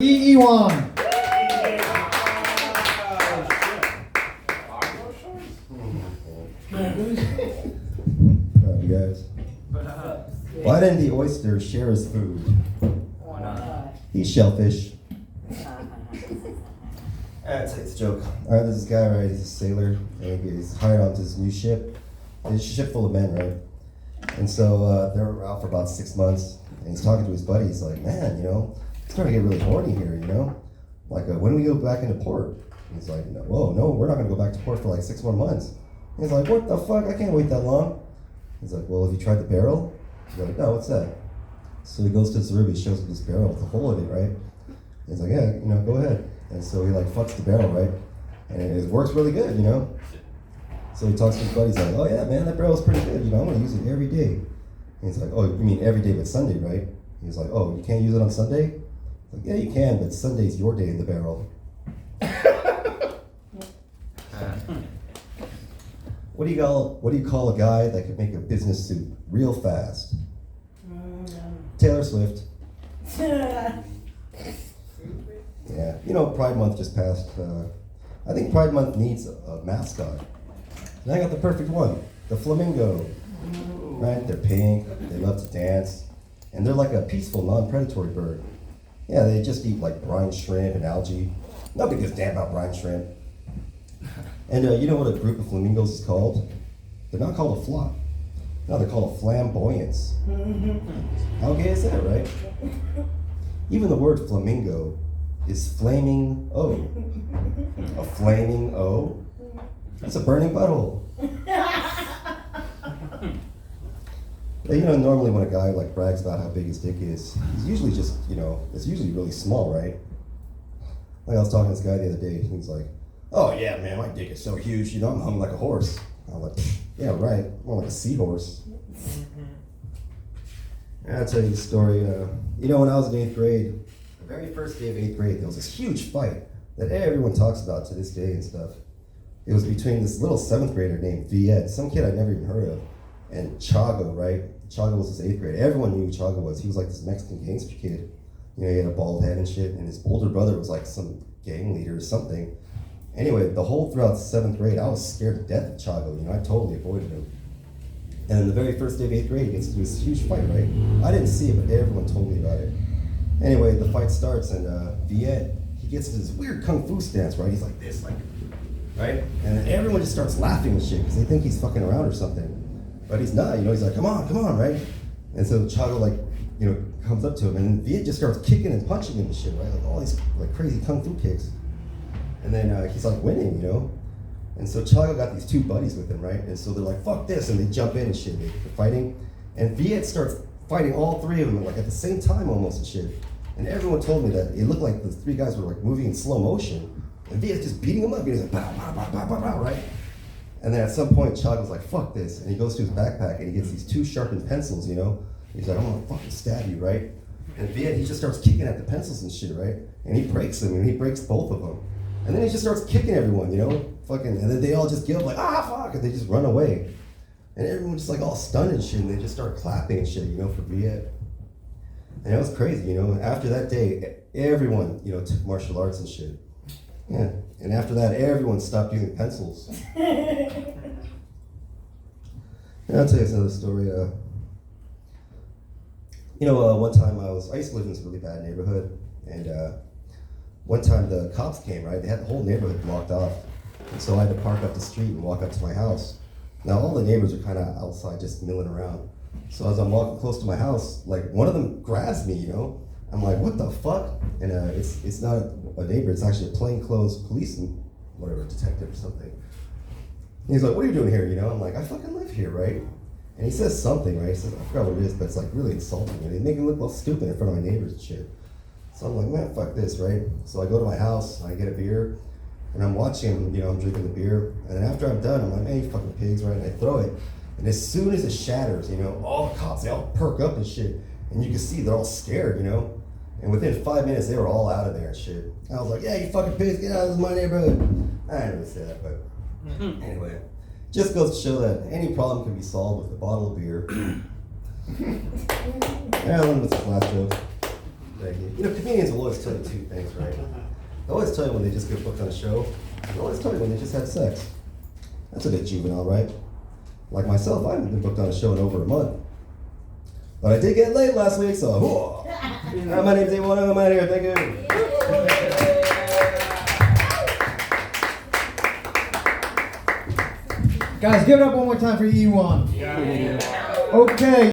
Ewan. You guys. Why didn't the oyster share his food? Why not? He's shellfish. It's a joke. Alright, there's this guy, right? He's a sailor, and he's hired onto this new ship. It's a ship full of men, right? And so they're out for about 6 months, and he's talking to his buddy. He's like, man, it's starting to get really horny here, Like, when we go back into port? And he's like, whoa, no, we're not going to go back to port for like 6 more months. And he's like, what the fuck? I can't wait that long. He's like, well, have you tried the barrel? He's like, no, what's that? So he goes to his room, he shows him this barrel with a hole in it, right? And he's like, yeah, go ahead. And so he like fucks the barrel, right? And it works really good, So he talks to his buddy, he's like, oh yeah, man, that barrel's pretty good, I'm gonna use it every day. And he's like, oh, you mean every day but Sunday, right? He's like, oh, you can't use it on Sunday? He's like, yeah, you can, but Sunday's your day in the barrel. What do you call a guy that could make a business suit real fast? Taylor Swift. Yeah, Pride Month just passed. I think Pride Month needs a mascot. And I got the perfect one, the flamingo. Right? They're pink, they love to dance, and they're like a peaceful, non-predatory bird. Yeah, they just eat like brine shrimp and algae. Nobody gives a damn about brine shrimp. And you know what a group of flamingos is called? They're not called a flock. No, they're called a flamboyance. How gay is that, right? Even the word flamingo is flaming O. A flaming O? That's a burning butthole. Normally when a guy like brags about how big his dick is, he's usually just, it's usually really small, right? Like I was talking to this guy the other day, and he's like, oh yeah, man, my dick is so huge, I'm hung like a horse. I'm like, yeah, right, more like a seahorse. And I'll tell you the story. When I was in 8th grade, the very first day of 8th grade, there was this huge fight that everyone talks about to this day and stuff. It was between this little 7th grader named Viet, some kid I'd never even heard of, and Chago, right? Chago was his 8th grade. Everyone knew who Chago was. He was like this Mexican gangster kid. He had a bald head and shit, and his older brother was like some gang leader or something. Anyway, the whole throughout 7th grade, I was scared to death of Chago. I totally avoided him. And the very first day of 8th grade, he gets into this huge fight, right? I didn't see it, but everyone told me about it. Anyway, the fight starts, and Viet, he gets into this weird kung fu stance, right? He's like this, right? And then everyone just starts laughing and shit, because they think he's fucking around or something. But he's not, he's like, come on, right? And so Chago, comes up to him, and Viet just starts kicking and punching him and shit, right? Like all these crazy kung fu kicks. And then he's like winning, And so Chago got these two buddies with him, right? And so they're like, fuck this, and they jump in and shit, they're fighting. And Viet starts fighting all three of them, at the same time almost and shit. And everyone told me that it looked like the three guys were moving in slow motion. And Viet's just beating them up, he's like, pow, pow, pow, pow, pow, pow, right? And then at some point, Chago's like, fuck this. And he goes to his backpack and he gets these two sharpened pencils, He's like, I'm gonna fucking stab you, right? And Viet, he just starts kicking at the pencils and shit, right? And he breaks them, and he breaks both of them. And then he just starts kicking everyone, and then they all just give up like, ah, fuck, and they just run away. And everyone's just all stunned and shit, and they just start clapping and shit, for Viet. And it was crazy, After that day, everyone, took martial arts and shit. Yeah, and after that, everyone stopped using pencils. And I'll tell you another story. One time I used to live in this really bad neighborhood, and one time the cops came, right? They had the whole neighborhood blocked off. And so I had to park up the street and walk up to my house. Now all the neighbors are kind of outside just milling around. So as I'm walking close to my house, one of them grabs me, I'm like, what the fuck? And it's not a neighbor, it's actually a plainclothes police detective or something. And he's like, what are you doing here, I'm like, I fucking live here, right? And he says something, right? He says, I forgot what it is, but it's really insulting. And they make me look all stupid in front of my neighbors and shit. So I'm like, man, fuck this, right? So I go to my house, I get a beer, and I'm watching him, I'm drinking the beer. And then after I'm done, I'm like, hey, you fucking pigs, right? And I throw it. And as soon as it shatters, all the cops, they all perk up and shit. And you can see they're all scared, And within 5 minutes, they were all out of there and shit. I was like, yeah, you fucking pigs, get out, this is my neighborhood. I didn't really say that, but anyway. Just goes to show that any problem can be solved with a bottle of beer. Yeah, I learned with some last jokes. Thank you. You know, comedians will always tell you two things, right? They always tell you when they just get booked on a show. They always tell you when they just had sex. That's a bit juvenile, right? Like myself, I haven't been booked on a show in over a month. But I did get laid last week, so whoa. My name's A1, I'm out of here, thank you. Guys, give it up one more time for E1. Okay.